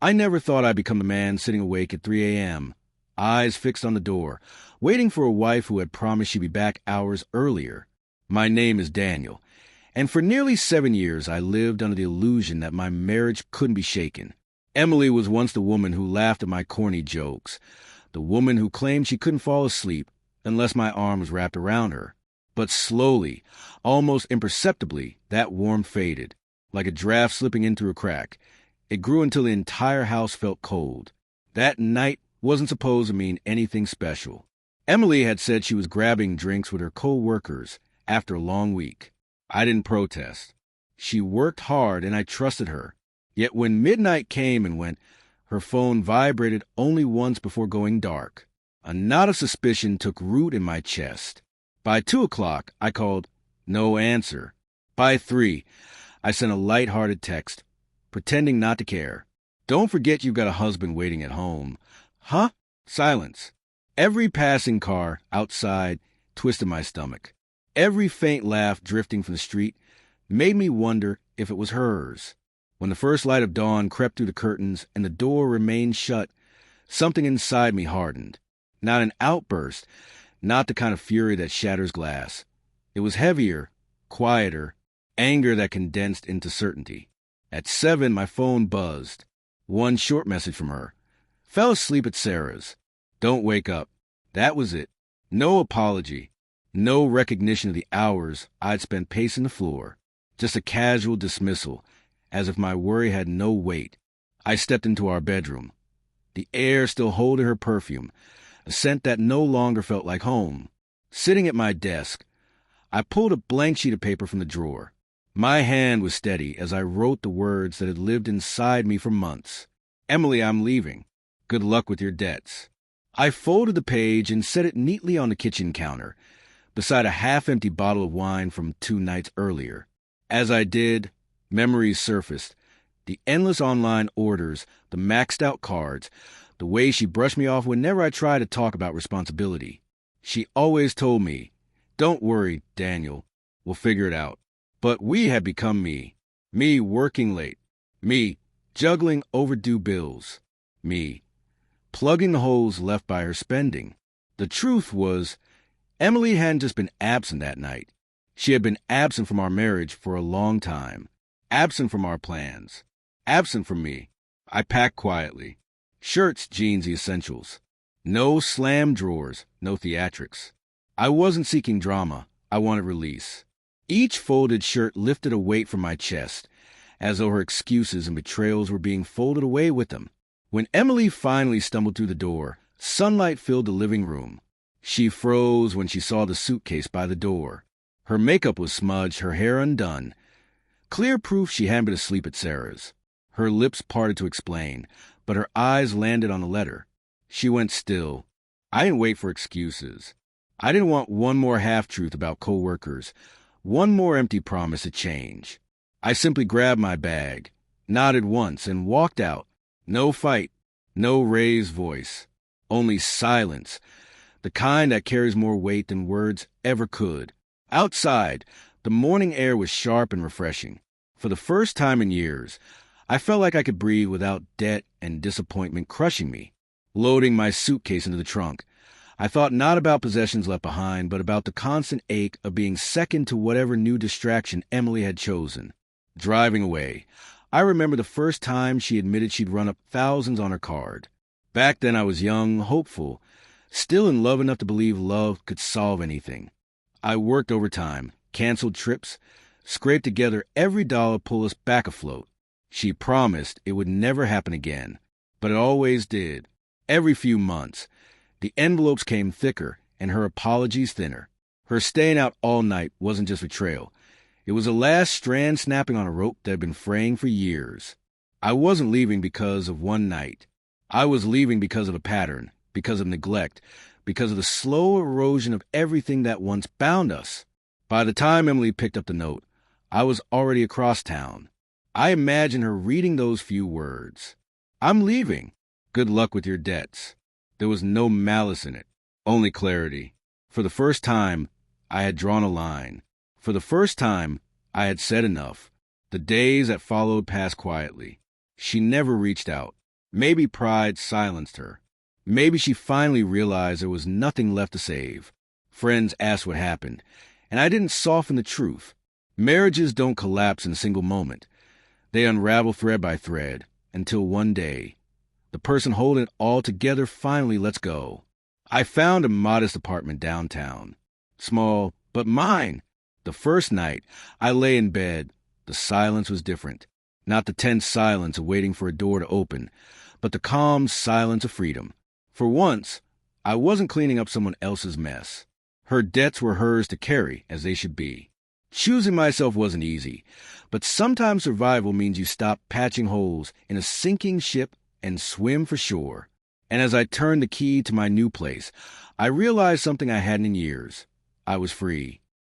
I never thought I'd become the man sitting awake at 3 a.m., eyes fixed on the door, waiting for a wife who had promised she'd be back hours earlier. My name is Daniel, and for nearly 7 years I lived under the illusion that my marriage couldn't be shaken. Emily was once the woman who laughed at my corny jokes, the woman who claimed she couldn't fall asleep unless my arm was wrapped around her. But slowly, almost imperceptibly, that warmth faded, like a draft slipping in through a crack. It grew until the entire house felt cold. That night wasn't supposed to mean anything special. Emily had said she was grabbing drinks with her co-workers after a long week. I didn't protest. She worked hard, and I trusted her. Yet when midnight came and went, her phone vibrated only once before going dark. A knot of suspicion took root in my chest. By 2 o'clock, I called, no answer. By 3, I sent a light-hearted text, pretending not to care. Don't forget you've got a husband waiting at home. Huh? Silence. Every passing car outside twisted my stomach. Every faint laugh drifting from the street made me wonder if it was hers. When the first light of dawn crept through the curtains and the door remained shut, something inside me hardened. Not an outburst, not the kind of fury that shatters glass. It was heavier, quieter, anger that condensed into certainty. At 7, my phone buzzed. One short message from her. Fell asleep at Sarah's. Don't wake up. That was it. No apology. No recognition of the hours I'd spent pacing the floor. Just a casual dismissal, as if my worry had no weight. I stepped into our bedroom. The air still holding her perfume, a scent that no longer felt like home. Sitting at my desk, I pulled a blank sheet of paper from the drawer. My hand was steady as I wrote the words that had lived inside me for months. Emily, I'm leaving. Good luck with your debts. I folded the page and set it neatly on the kitchen counter, beside a half-empty bottle of wine from 2 nights earlier. As I did, memories surfaced. The endless online orders, the maxed-out cards, the way she brushed me off whenever I tried to talk about responsibility. She always told me, don't worry, Daniel, we'll figure it out. But we had become me. Me working late. Me juggling overdue bills. Me plugging the holes left by her spending. The truth was, Emily hadn't just been absent that night. She had been absent from our marriage for a long time. Absent from our plans. Absent from me. I packed quietly. Shirts, jeans, the essentials. No slam drawers, no theatrics. I wasn't seeking drama. I wanted release. Each folded shirt lifted a weight from my chest, as though her excuses and betrayals were being folded away with them. When Emily finally stumbled through the door, sunlight filled the living room. She froze when she saw the suitcase by the door. Her makeup was smudged, her hair undone. Clear proof she hadn't been asleep at Sarah's. Her lips parted to explain, but her eyes landed on the letter. She went still. I didn't wait for excuses. I didn't want one more half-truth about co-workers, one more empty promise to change. I simply grabbed my bag, nodded once, and walked out. No fight, no raised voice, only silence, the kind that carries more weight than words ever could. Outside, the morning air was sharp and refreshing. For the first time in years, I felt like I could breathe without debt and disappointment crushing me. Loading my suitcase into the trunk, I thought not about possessions left behind, but about the constant ache of being second to whatever new distraction Emily had chosen. Driving away, I remember the first time she admitted she'd run up thousands on her card. Back then I was young, hopeful, still in love enough to believe love could solve anything. I worked overtime, canceled trips, scraped together every dollar to pull us back afloat. She promised it would never happen again, but it always did. Every few months, the envelopes came thicker and her apologies thinner. Her staying out all night wasn't just betrayal. It was the last strand snapping on a rope that had been fraying for years. I wasn't leaving because of one night. I was leaving because of a pattern, because of neglect, because of the slow erosion of everything that once bound us. By the time Emily picked up the note, I was already across town. I imagined her reading those few words. I'm leaving. Good luck with your debts. There was no malice in it, only clarity. For the first time, I had drawn a line. For the first time, I had said enough. The days that followed passed quietly. She never reached out. Maybe pride silenced her. Maybe she finally realized there was nothing left to save. Friends asked what happened, and I didn't soften the truth. Marriages don't collapse in a single moment. They unravel thread by thread, until one day, the person holding it all together finally lets go. I found a modest apartment downtown. Small, but mine. The first night, I lay in bed. The silence was different. Not the tense silence of waiting for a door to open, but the calm silence of freedom. For once, I wasn't cleaning up someone else's mess. Her debts were hers to carry, as they should be. Choosing myself wasn't easy, but sometimes survival means you stop patching holes in a sinking ship and swim for shore. And as I turned the key to my new place, I realized something I hadn't in years. I was free.